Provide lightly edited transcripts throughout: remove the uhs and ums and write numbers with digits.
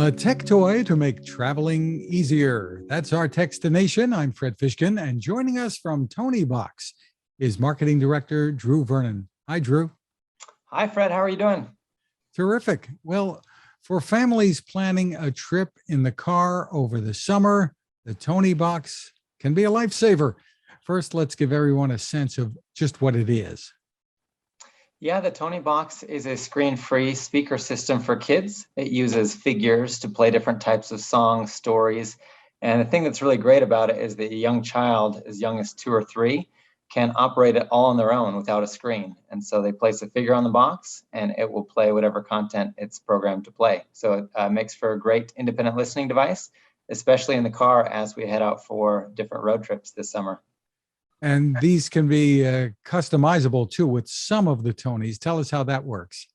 A tech toy to make traveling easier. That's our Techstination. I'm Fred Fishkin, and joining us from Toniebox is Marketing Director Drew Vernon. Hi, Drew. Hi, Fred. How are you doing? Terrific. Well, for families planning a trip in the car over the summer, the Toniebox can be a lifesaver. First, let's give everyone a sense of just what it is. Yeah, the Toniebox is a screen-free speaker system for kids. It uses figures to play different types of songs, stories. And the thing that's really great about it is that a young child, as young as 2 or 3, can operate it all on their own without a screen. And so they place a figure on the box and it will play whatever content it's programmed to play. So it makes for a great independent listening device, especially in the car as we head out for different road trips this summer. And these can be customizable too with some of the Tonys. Tell us how that works.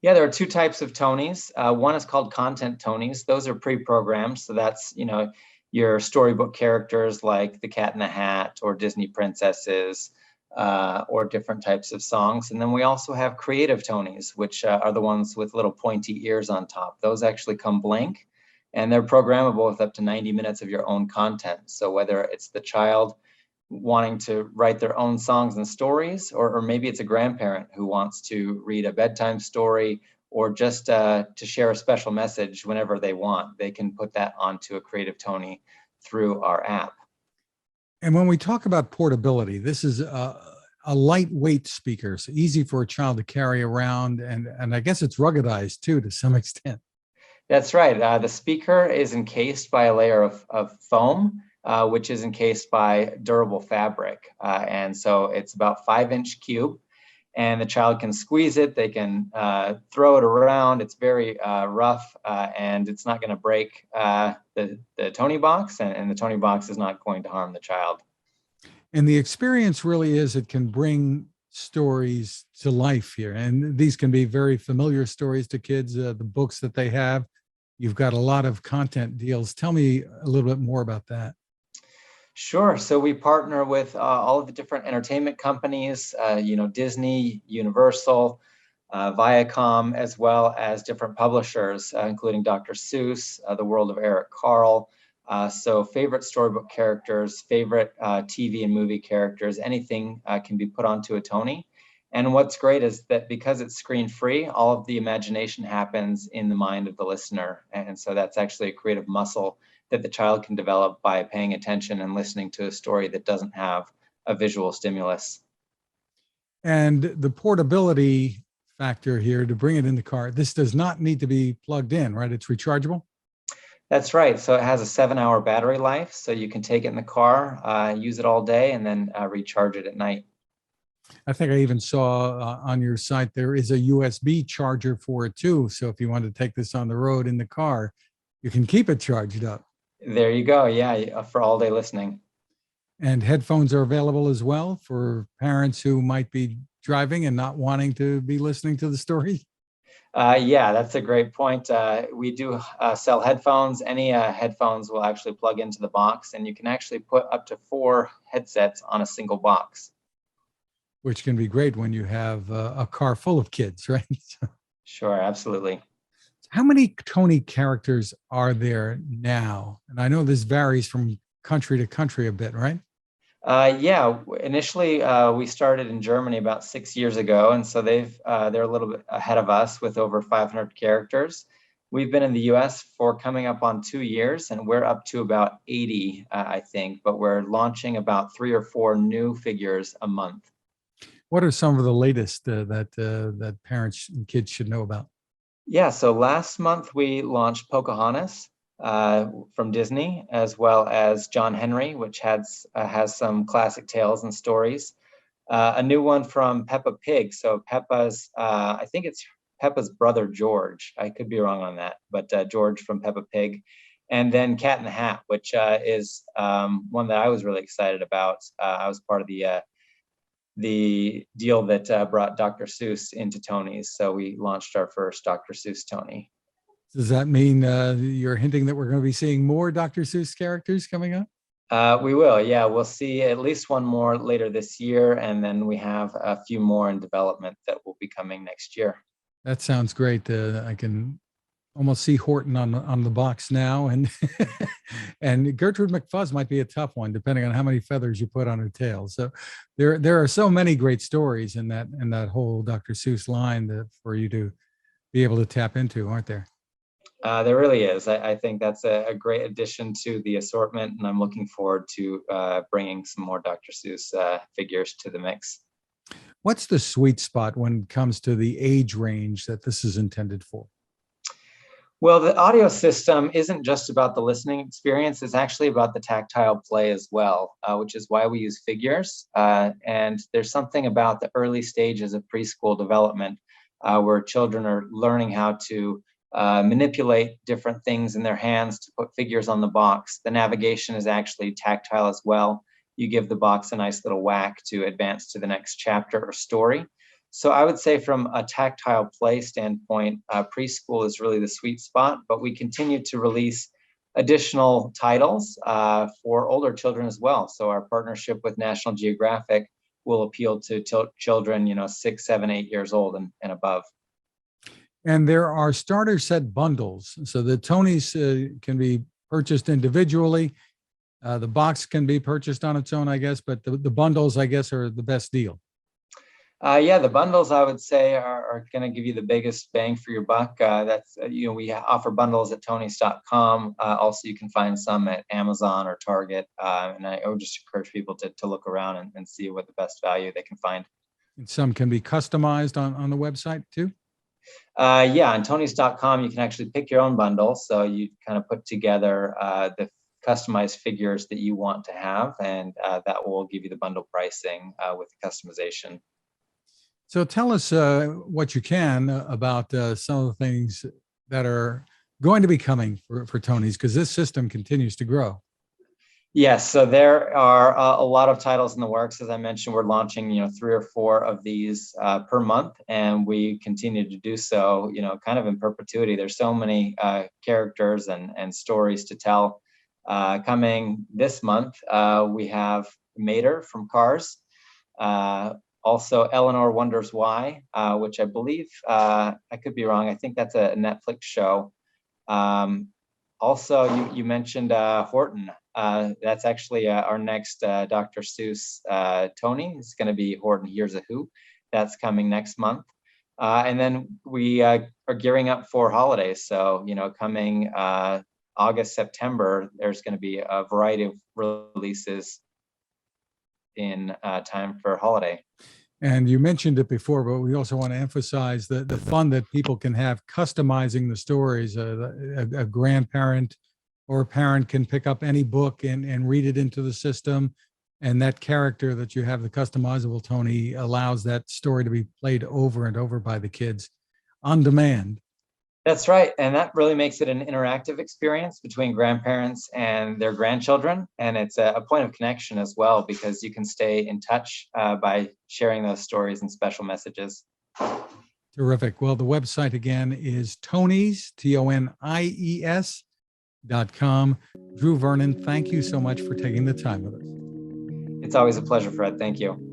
Yeah, there are 2 types of Tonys. One is called content Tonys. Those are pre-programmed. So that's, your storybook characters like the Cat in the Hat or Disney princesses or different types of songs. And then we also have creative Tonys, which are the ones with little pointy ears on top. Those actually come blank and they're programmable with up to 90 minutes of your own content. So whether it's the child wanting to write their own songs and stories, or maybe it's a grandparent who wants to read a bedtime story or just to share a special message whenever they want, they can put that onto a creative Tony through our app. And when we talk about portability, this is a lightweight speaker, so easy for a child to carry around, and I guess it's ruggedized too to some extent. That's right. The speaker is encased by a layer of foam, which is encased by durable fabric. And so it's about 5-inch cube, and the child can squeeze it. They can throw it around. It's very rough, and it's not going to break the Toniebox, and the Toniebox is not going to harm the child. And the experience really is it can bring stories to life here. And these can be very familiar stories to kids, the books that they have. You've got a lot of content deals. Tell me a little bit more about that. Sure. So we partner with all of the different entertainment companies, Disney, Universal, Viacom, as well as different publishers, including Dr. Seuss, The World of Eric Carle. So favorite storybook characters, favorite TV and movie characters, anything can be put onto a Tony. And what's great is that because it's screen free, all of the imagination happens in the mind of the listener. And so that's actually a creative muscle that the child can develop by paying attention and listening to a story that doesn't have a visual stimulus. And the portability factor here to bring it in the car, this does not need to be plugged in, right? It's rechargeable? That's right. So it has a 7-hour battery life. So you can take it in the car, use it all day, and then recharge it at night. I think I even saw on your site there is a USB charger for it too. So if you want to take this on the road in the car, you can keep it charged up. There you go. Yeah, for all day listening. And headphones are available as well for parents who might be driving and not wanting to be listening to the story. Yeah, that's a great point. We do sell headphones. Any headphones will actually plug into the box, and you can actually put up to 4 headsets on a single box. Which can be great when you have a car full of kids, right? Sure, absolutely. How many Tony characters are there now? And I know this varies from country to country a bit, right? Yeah, initially we started in Germany about 6 years ago, and so they're a little bit ahead of us with over 500 characters. We've been in the US for coming up on 2 years, and we're up to about 80, I think, but we're launching about 3 or 4 new figures a month. What are some of the latest that parents and kids should know about? Yeah, so last month we launched Pocahontas from Disney, as well as John Henry, which has some classic tales and stories. A new one from Peppa Pig. So Peppa's, I think it's Peppa's brother George. I could be wrong on that, but George from Peppa Pig. And then Cat in the Hat, which is one that I was really excited about. I was part of the deal that brought Dr. Seuss into Tony's. So we launched our first Dr. Seuss Tony. Does that mean you're hinting that we're going to be seeing more Dr. Seuss characters coming up? We will, yeah. We'll see at least one more later this year, and then we have a few more in development that will be coming next year. That sounds great. I can almost see Horton on the box now, and and Gertrude McFuzz might be a tough one depending on how many feathers you put on her tail. So there are so many great stories in that whole Dr. Seuss line that for you to be able to tap into, aren't there? There really is. I think that's a great addition to the assortment, and I'm looking forward to bringing some more Dr. Seuss figures to the mix. What's the sweet spot when it comes to the age range that this is intended for? Well, the audio system isn't just about the listening experience. It's actually about the tactile play as well, which is why we use figures. And there's something about the early stages of preschool development where children are learning how to manipulate different things in their hands to put figures on the box. The navigation is actually tactile as well. You give the box a nice little whack to advance to the next chapter or story. So I would say from a tactile play standpoint, preschool is really the sweet spot, but we continue to release additional titles for older children as well. So our partnership with National Geographic will appeal to children, 6, 7, 8 years old and above. And there are starter set bundles. So the Tonys can be purchased individually. The box can be purchased on its own, I guess, but the bundles, I guess, are the best deal. Yeah, the bundles I would say are going to give you the biggest bang for your buck. We offer bundles at tonys.com. Also, you can find some at Amazon or Target. And I would just encourage people to look around and see what the best value they can find. And some can be customized on the website too. Yeah, on tonys.com, you can actually pick your own bundle. So you kind of put together the customized figures that you want to have, and that will give you the bundle pricing with the customization. So tell us what you can about some of the things that are going to be coming for Tony's, because this system continues to grow. Yes, so there are a lot of titles in the works. As I mentioned, we're launching 3 or 4 of these per month, and we continue to do so kind of in perpetuity. There's so many characters and stories to tell. Coming this month, we have Mater from Cars. Also, Eleanor Wonders Why, which I believe, I could be wrong, I think that's a Netflix show. Also, you mentioned Horton. That's actually our next Dr. Seuss Tony. It's going to be Horton Hears a Who. That's coming next month. And then we are gearing up for holidays. So, coming August, September, there's going to be a variety of releases in time for holiday. And you mentioned it before, but we also want to emphasize the fun that people can have customizing the stories. A grandparent or a parent can pick up any book and read it into the system. And that character that you have, the customizable Tony, allows that story to be played over and over by the kids on demand. That's right. And that really makes it an interactive experience between grandparents and their grandchildren. And it's a point of connection as well, because you can stay in touch by sharing those stories and special messages. Terrific. Well, the website again is Tonies, TONIES.com. Drew Vernon, thank you so much for taking the time with us. It's always a pleasure, Fred. Thank you.